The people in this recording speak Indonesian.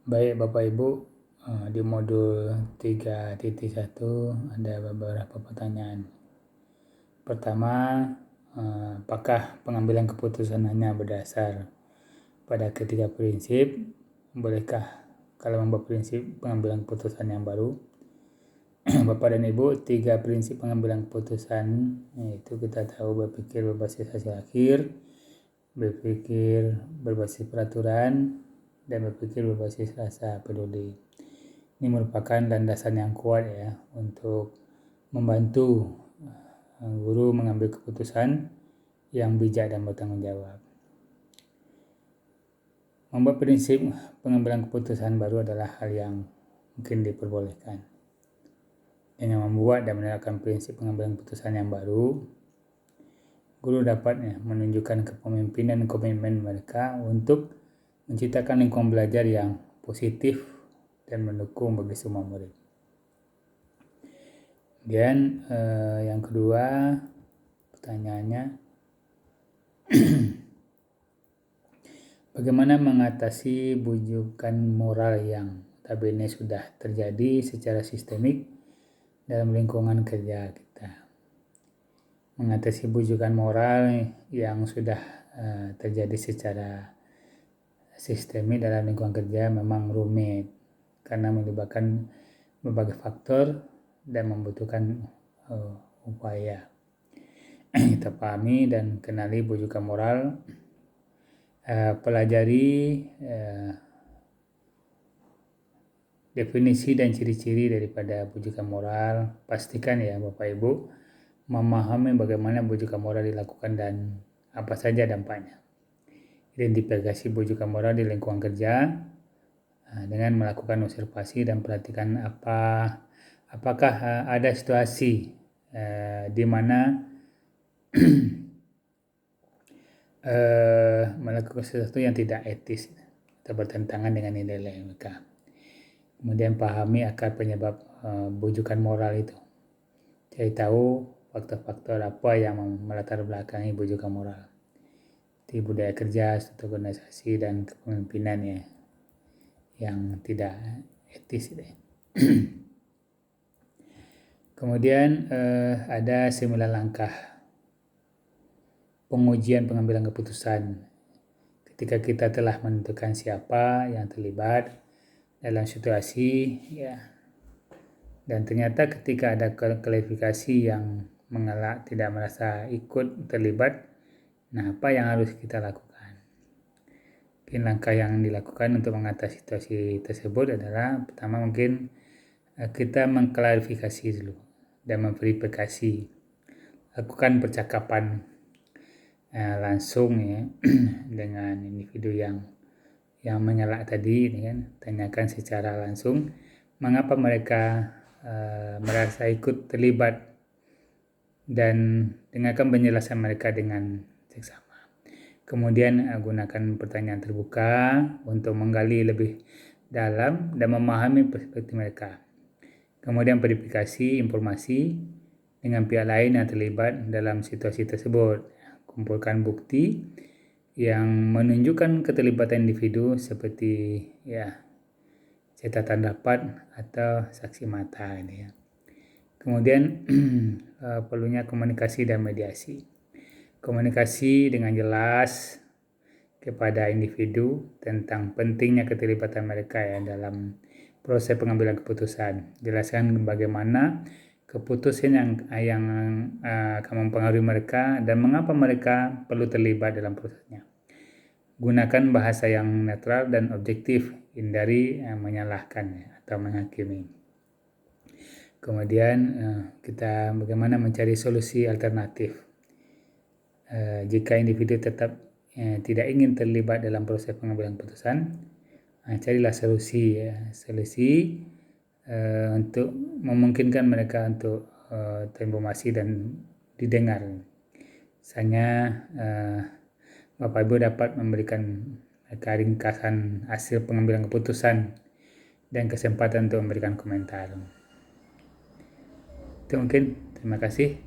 Baik Bapak Ibu, di modul 3.1 ada beberapa pertanyaan. Pertama, apakah pengambilan keputusan hanya berdasar pada ketiga prinsip? Bolehkah kalau membuat prinsip pengambilan keputusan yang baru? Bapak dan Ibu, 3 prinsip pengambilan keputusan, yaitu kita tahu berpikir berbasis hasil akhir, berpikir berbasis peraturan, dan berpikir berbasis rasa peduli. Ini merupakan landasan yang kuat ya untuk membantu guru mengambil keputusan yang bijak dan bertanggung jawab. Membuat prinsip pengambilan keputusan baru adalah hal yang mungkin diperbolehkan. Dengan membuat dan menerapkan prinsip pengambilan keputusan yang baru, guru dapat menunjukkan kepemimpinan dan komitmen mereka untuk menciptakan lingkungan belajar yang positif dan mendukung bagi semua murid. Dan yang kedua, pertanyaannya, bagaimana mengatasi bujukan moral yang notabene sudah terjadi secara sistemik dalam lingkungan kerja kita. Mengatasi bujukan moral yang sudah terjadi secara sistemik dalam lingkungan kerja memang rumit karena melibatkan berbagai faktor dan membutuhkan upaya. Kita pahami dan kenali bujukan moral, pelajari definisi dan ciri-ciri daripada bujukan moral. Pastikan ya Bapak Ibu memahami bagaimana bujukan moral dilakukan dan apa saja dampaknya. Identifikasi bujukan moral di lingkungan kerja dengan melakukan observasi dan perhatikan apakah ada situasi di mana melakukan sesuatu yang tidak etis atau bertentangan dengan nilai mereka. Kemudian pahami akar penyebab bujukan moral itu. Cari tahu faktor-faktor apa yang melatar belakangi bujukan moral. Di budaya kerja, struktur organisasi, dan kepemimpinan ya yang tidak etis. Kemudian ada 9 langkah pengujian pengambilan keputusan. Ketika kita telah menentukan siapa yang terlibat dalam situasi ya, dan ternyata ketika ada klarifikasi yang mengelak tidak merasa ikut terlibat, nah, apa yang harus kita lakukan? Mungkin langkah yang dilakukan untuk mengatasi situasi tersebut adalah pertama mungkin kita mengklarifikasi dulu dan memverifikasi. Lakukan percakapan langsung ya dengan individu yang mengelak tadi, ini kan, tanyakan secara langsung mengapa mereka merasa ikut terlibat dan dengarkan penjelasan mereka dengan seksama. Kemudian gunakan pertanyaan terbuka untuk menggali lebih dalam dan memahami perspektif mereka. Kemudian verifikasi informasi dengan pihak lain yang terlibat dalam situasi tersebut. Kumpulkan bukti yang menunjukkan keterlibatan individu seperti ya catatan rapat atau saksi mata ini ya. Kemudian perlunya komunikasi dan mediasi. Komunikasi dengan jelas kepada individu tentang pentingnya keterlibatan mereka ya dalam proses pengambilan keputusan. Jelaskan bagaimana keputusan yang akan mempengaruhi mereka dan mengapa mereka perlu terlibat dalam prosesnya. Gunakan bahasa yang netral dan objektif, hindari menyalahkan atau menghakimi. Kemudian kita bagaimana mencari solusi alternatif. Jika individu tetap tidak ingin terlibat dalam proses pengambilan keputusan, carilah solusi untuk memungkinkan mereka untuk terinformasi dan didengar. Misalnya Bapak Ibu dapat memberikan mereka ringkasan hasil pengambilan keputusan dan kesempatan untuk memberikan komentar. Itu mungkin. Terima kasih.